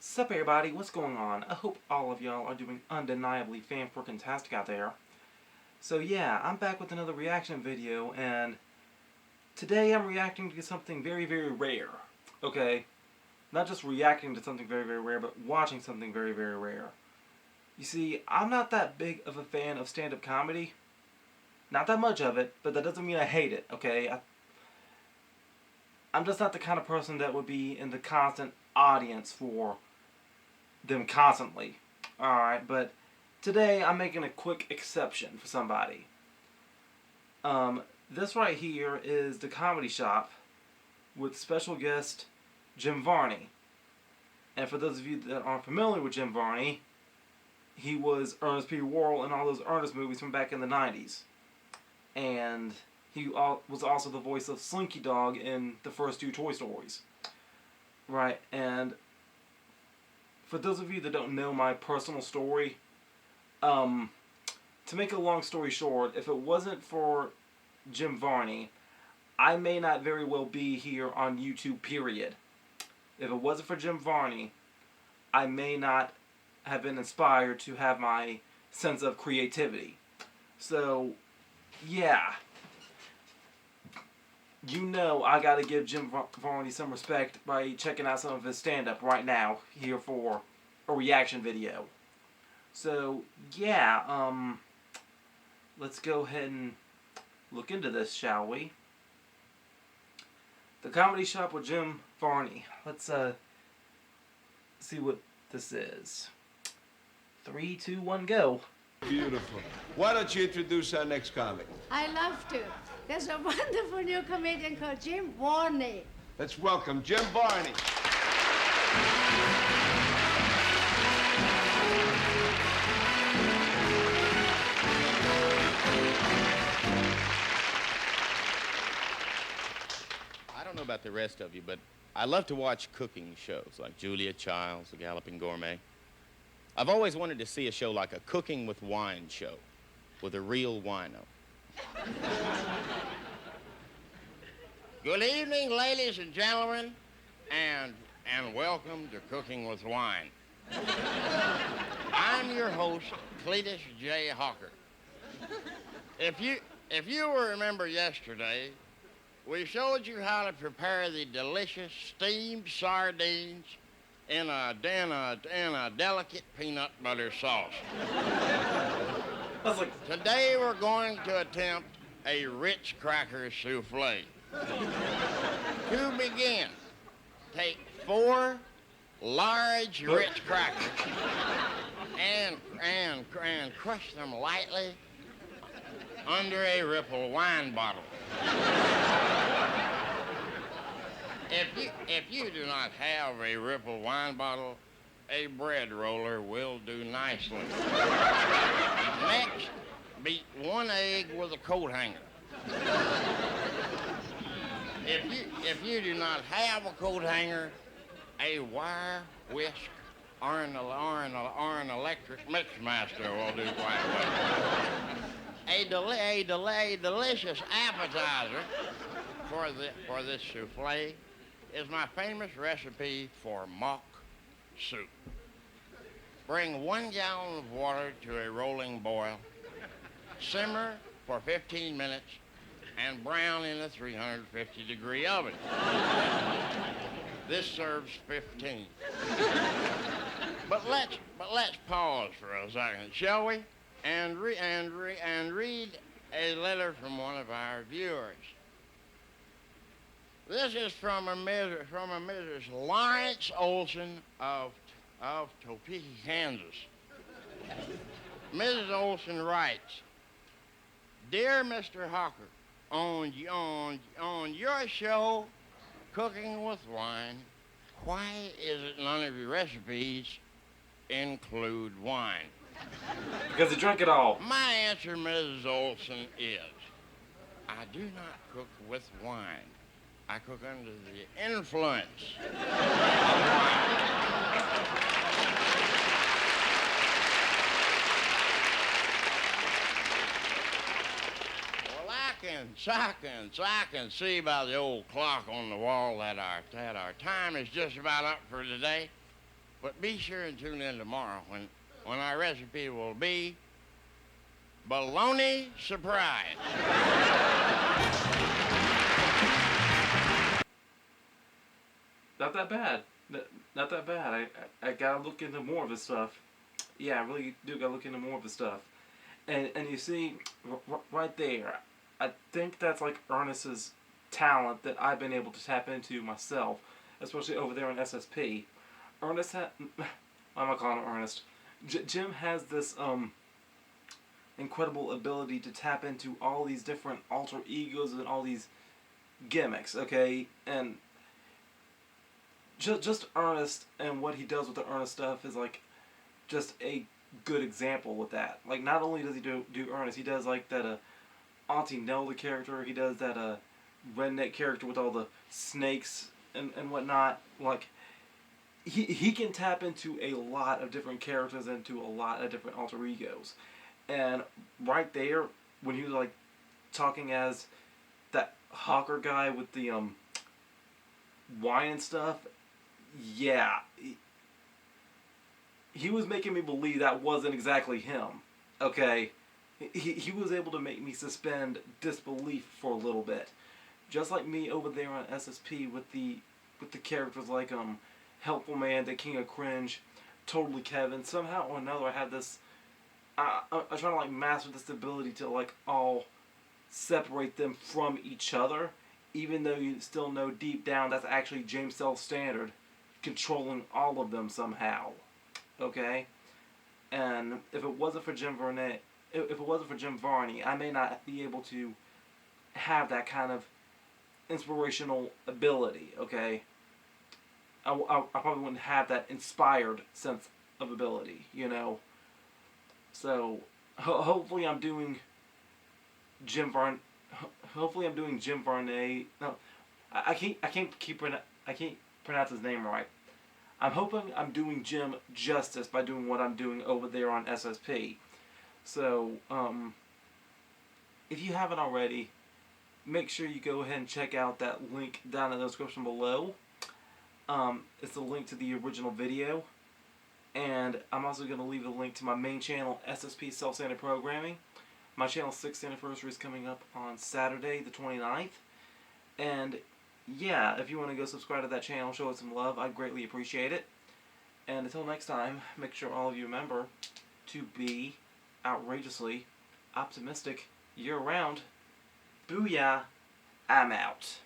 Sup everybody, what's going on? I hope all of y'all are doing undeniably fan-freaking-tastic out there. So yeah, I'm back with another reaction video, and today I'm reacting to something very, very rare. Okay? Not just reacting to something very, very rare, but watching something very, very rare. You see, I'm not that big of a fan of stand-up comedy. Not that much of it, but that doesn't mean I hate it, okay? I'm just not the kind of person that would be in the constant audience for them constantly. Alright, but today I'm making a quick exception for somebody. This right here is The Comedy Shop with special guest Jim Varney. And for those of you that aren't familiar with Jim Varney, he was Ernest P. Worrell in all those Ernest movies from back in the 90s. And he was also the voice of Slinky Dog in the first two Toy Stories. Right, and for those of you that don't know my personal story, to make a long story short, if it wasn't for Jim Varney, I may not very well be here on YouTube, period. If it wasn't for Jim Varney, I may not have been inspired to have my sense of creativity. So, yeah. You know I gotta give Jim Varney some respect by checking out some of his stand-up right now here for a reaction video. So, yeah, let's go ahead and look into this, shall we? The Comedy Shop with Jim Varney. Let's, see what this is. 3, 2, 1, go. Beautiful. Why don't you introduce our next comic? I love to. There's a wonderful new comedian called Jim Varney. Let's welcome Jim Varney. I don't know about the rest of you, but I love to watch cooking shows like Julia Child's, The Galloping Gourmet. I've always wanted to see a show like a Cooking with Wine show with a real wino. Good evening, ladies and gentlemen, and welcome to Cooking with Wine. I'm your host, Cletus J. Hawker. If you will remember yesterday, we showed you how to prepare the delicious steamed sardines in a delicate peanut butter sauce. Today we're going to attempt a Ritz cracker souffle. To begin, take 4 large Ritz crackers and crush them lightly under a Ripple wine bottle. If you do not have a Ripple wine bottle, a bread roller will do nicely. Next, beat 1 egg with a coat hanger. If you do not have a coat hanger, a wire whisk or an electric mixmaster will do quite well. A delicious appetizer for this souffle is my famous recipe for mock soup. Bring 1 gallon of water to a rolling boil. Simmer for 15 minutes and brown in a 350-degree oven. This serves 15. But let's pause for a second, shall we? And read a letter from one of our viewers. This is from a Mrs. Lawrence Olson of Topeka, Kansas. Mrs. Olson writes, "Dear Mr. Hawker, on your show, Cooking with Wine, why is it none of your recipes include wine?" Because he drank it all. My answer, Mrs. Olson, is I do not cook with wine. I cook under the influence of wine. so I can see by the old clock on the wall that our time is just about up for today. But be sure and tune in tomorrow when our recipe will be bologna surprise. Not that bad. Not that bad. I gotta look into more of his stuff. Yeah, I really do gotta look into more of his stuff. And you see, right there, I think that's like Ernest's talent that I've been able to tap into myself, especially over there on SSP. Ernest I'm not calling him Ernest. Jim has this incredible ability to tap into all these different alter egos and all these gimmicks, okay? And just Ernest and what he does with the Ernest stuff is like just a good example with that. Like, not only does he do Ernest, he does like that Auntie Nelda character, he does that redneck character with all the snakes and whatnot. Like, he can tap into a lot of different characters, into a lot of different alter egos. And right there, when he was like talking as that hawker guy with the wine and stuff, yeah, he was making me believe that wasn't exactly him. Okay, he was able to make me suspend disbelief for a little bit, just like me over there on SSP with the characters like Helpful Man, the King of Cringe, Totally Kevin. Somehow or another, I had this. I'm trying to like master this ability to like all separate them from each other, even though you still know deep down that's actually James Self Standard controlling all of them somehow. Okay, and if it wasn't for Jim Varney, I may not be able to have that kind of inspirational ability. Okay, I probably wouldn't have that inspired sense of ability, you know. So hopefully I'm doing Hopefully I'm doing Jim Varney. No, I can't pronounce his name right. I'm hoping I'm doing Jim justice by doing what I'm doing over there on SSP. So if you haven't already, make sure you go ahead and check out that link down in the description below. It's the link to the original video. And I'm also going to leave a link to my main channel, SSP Self-Standard Programming. My channel's 6th anniversary is coming up on Saturday, the 29th. And yeah, if you want to go subscribe to that channel, show it some love, I'd greatly appreciate it. And until next time, make sure all of you remember to be outrageously optimistic year-round. Booyah, I'm out.